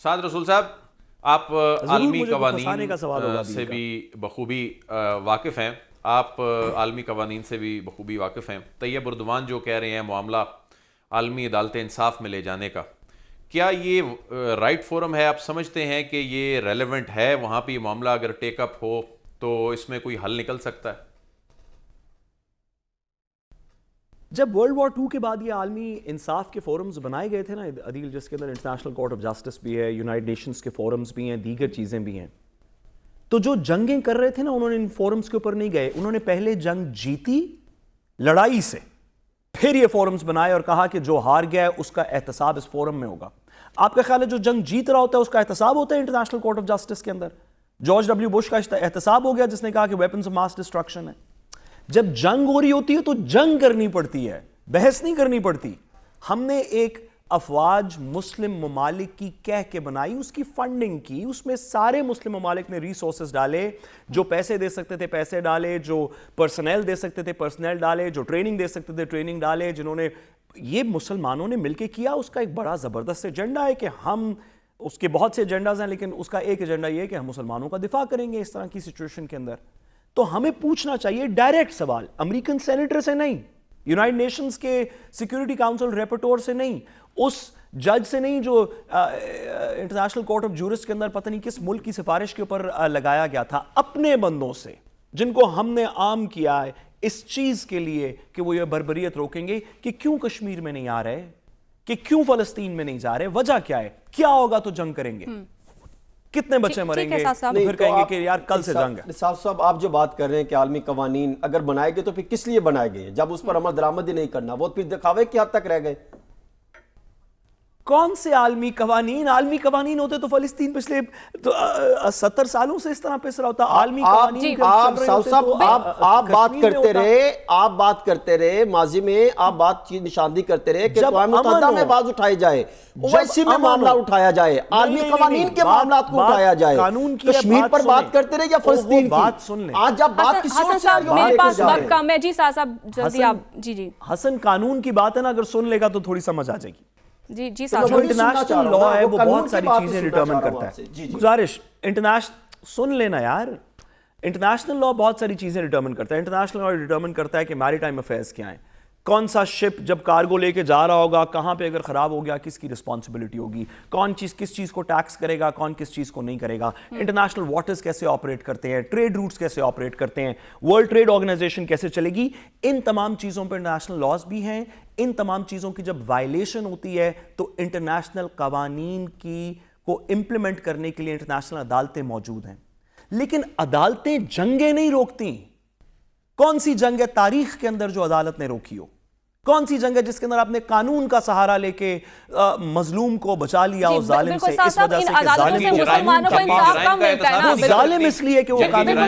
سعد رسول صاحب، آپ عالمی قوانین سے بھی بخوبی واقف ہیں، آپ عالمی قوانین سے بھی بخوبی واقف ہیں. طیب اردوان جو کہہ رہے ہیں معاملہ عالمی عدالت انصاف میں لے جانے کا، کیا یہ رائٹ فورم ہے؟ آپ سمجھتے ہیں کہ یہ ریلیونٹ ہے؟ وہاں پہ یہ معاملہ اگر ٹیک اپ ہو تو اس میں کوئی حل نکل سکتا ہے؟ جب ورلڈ وار 2 کے بعد یہ عالمی انصاف کے فورمز بنائے گئے تھے نا عدیل، جس کے اندر انٹرنیشنل کورٹ آف جسٹس بھی ہے، یونائٹڈ نیشنز کے فورمز بھی ہیں، دیگر چیزیں بھی ہیں، تو جو جنگیں کر رہے تھے نا انہوں نے ان فورمز کے اوپر نہیں گئے، انہوں نے پہلے جنگ جیتی لڑائی سے، پھر یہ فورمز بنائے اور کہا کہ جو ہار گیا ہے اس کا احتساب اس فورم میں ہوگا. آپ کا خیال ہے جو جنگ جیت رہا ہوتا ہے اس کا احتساب ہوتا ہے انٹرنیشنل کورٹ آف جسٹس کے اندر؟ جارج ڈبلیو بش کا احتساب ہو گیا جس نے کہا کہ ویپنز آف ماس ڈسٹرکشن ہے. جب جنگ ہو رہی ہوتی ہے تو جنگ کرنی پڑتی ہے، بحث نہیں کرنی پڑتی. ہم نے ایک افواج مسلم ممالک کی کہہ کے بنائی، اس کی فنڈنگ کی، اس میں سارے مسلم ممالک نے ریسورسز ڈالے، جو پیسے دے سکتے تھے پیسے ڈالے، جو پرسنل دے سکتے تھے پرسنل ڈالے، جو ٹریننگ دے سکتے تھے ٹریننگ ڈالے. جنہوں نے یہ مسلمانوں نے مل کے کیا، اس کا ایک بڑا زبردست ایجنڈا ہے کہ ہم، اس کے بہت سے ایجنڈاز ہیں لیکن اس کا ایک ایجنڈا یہ ہے کہ ہم مسلمانوں کا دفاع کریں گے اس طرح کی سچویشن کے اندر. تو ہمیں پوچھنا چاہیے ڈائریکٹ سوال، امریکن سینیٹر سے نہیں، یونائٹڈ نیشنز کے سیکیورٹی کاؤنسل ریپورٹور سے نہیں، اس جج سے نہیں جو انٹرنیشنل کورٹ آف جورسٹ کے اندر پتہ نہیں کس ملک کی سفارش کے اوپر لگایا گیا تھا، اپنے بندوں سے جن کو ہم نے عام کیا ہے اس چیز کے لیے کہ وہ یہ بربریت روکیں گے کہ کیوں کشمیر میں نہیں آ رہے، کہ کیوں فلسطین میں نہیں جا رہے، وجہ کیا ہے، کیا ہوگا تو جنگ کریں گے، کتنے بچے مریں گے، پھر کہیں گے کہ یار کل سے جنگ ہے. صاحب آپ جو بات کر رہے ہیں کہ عالمی قوانین اگر بنائے گئے تو پھر کس لیے بنائے گئے؟ جب اس پر عمل درآمد ہی نہیں کرنا، وہ پھر دکھاوے کی حد تک رہ گئے. کون سے عالمی قوانین؟ عالمی قوانین ہوتے تو فلسطین پچھلے 70 سالوں سے اس طرح پس رہا ہوتا. عالمی قوانین آپ بات کرتے رہے ماضی میں، آپ بات چیز نشاندہی کرتے رہے کہ اقوام متحدہ میں باز اٹھائی جائے، اویسی میں معاملہ اٹھایا جائے، عالمی قوانین کے معاملات کو اٹھایا جائے، کشمیر پر بات کرتے رہے یا فلسطین کی؟ آج آپ بات کسی اور سے میرے پاس وقت کم ہے. جی صاحب جلدی آپ. جی حسن، قانون کی بات ہے نا، اگر سن لے گا تو تھوڑی سمجھ آ جائے گی. جی جو انٹرنیشنل لا ہے وہ بہت ساری چیزیں ڈٹرمن کرتا ہے. گزارش سن لینا یار، انٹرنیشنل لا بہت ساری چیزیں ڈٹرمن کرتا ہے. انٹرنیشنل لا ڈٹرمن کرتا ہے کہ میری ٹائم افیئرس کیا ہیں، کون سا شپ جب کارگو لے کے جا رہا ہوگا کہاں پہ اگر خراب ہو گیا کس کی رسپانسبلٹی ہوگی، کون چیز کس چیز کو ٹیکس کرے گا، کون کس چیز کو نہیں کرے گا، انٹرنیشنل واٹرز کیسے آپریٹ کرتے ہیں، ٹریڈ روٹس کیسے آپریٹ کرتے ہیں، ورلڈ ٹریڈ آرگنائزیشن کیسے چلے گی. ان تمام چیزوں پہ انٹرنیشنل لاز بھی ہیں. ان تمام چیزوں کی جب وائلیشن ہوتی ہے تو انٹرنیشنل قوانین کو امپلیمنٹ کرنے کے لیے انٹرنیشنل عدالتیں موجود ہیں. لیکن عدالتیں جنگیں نہیں روکتی. کون سی جنگ ہے تاریخ کے اندر جو عدالت نے روکی ہو؟ کون سی جنگ ہے جس کے اندر آپ نے قانون کا سہارا لے کے مظلوم کو بچا لیا اور ظالم سے اس وجہ سے کہ ظالم اس لیے کہ وہ قانون